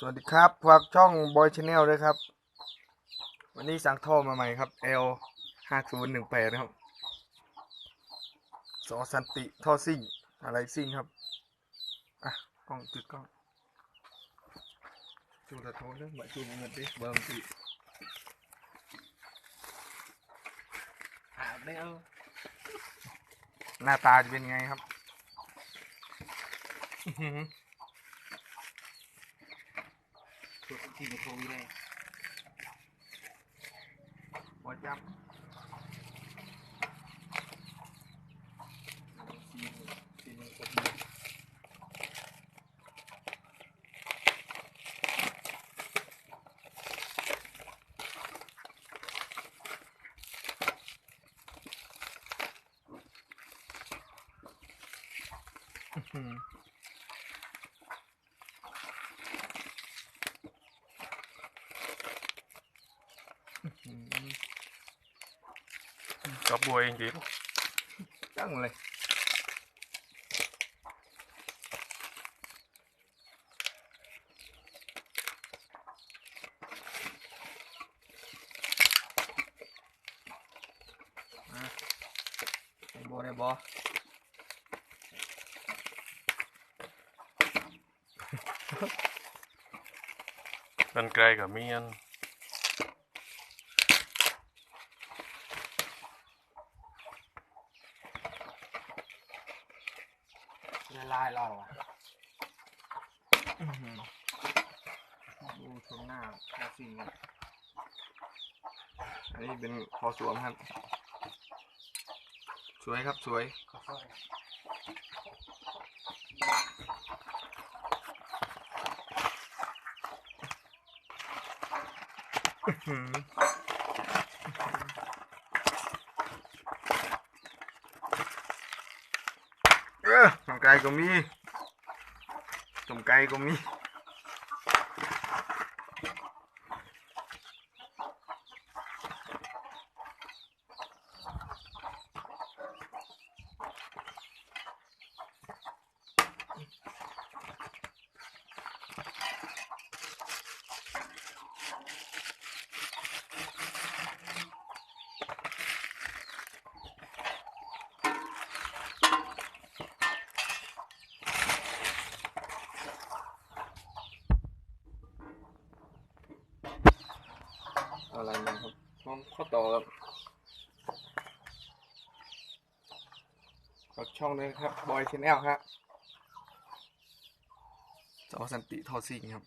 สวัสดีครับฝากช่องบอยชาแนลด้วยครับวันนี้สั่งท่อมาใหม่ครับ L5018นะครับสอสันติท่อซิ่งอะไรซิ่งครับอ่ะกล้องจุดกล้องจูตะโทนเรื่องมาจูเงินดิเบิ่มสิได้เอาหน้าตาจะเป็นไงครับตัวที่ในโควิดเลยหมดยับกับบัวเองจีจังเลยบอได้บอกันไกลกับมีอันละลายเราอ่ะดูชมหน้าแค่สิ่งอันนี้เป็นคอสวมครับสวยครับสวยต้มไก่ก็มีต้มไก่ก็มีอะไรนะครับห้องข้อต่อครับฝากช่องด้วยครับบอยชาแนลครับสอสันติทอซิงครับ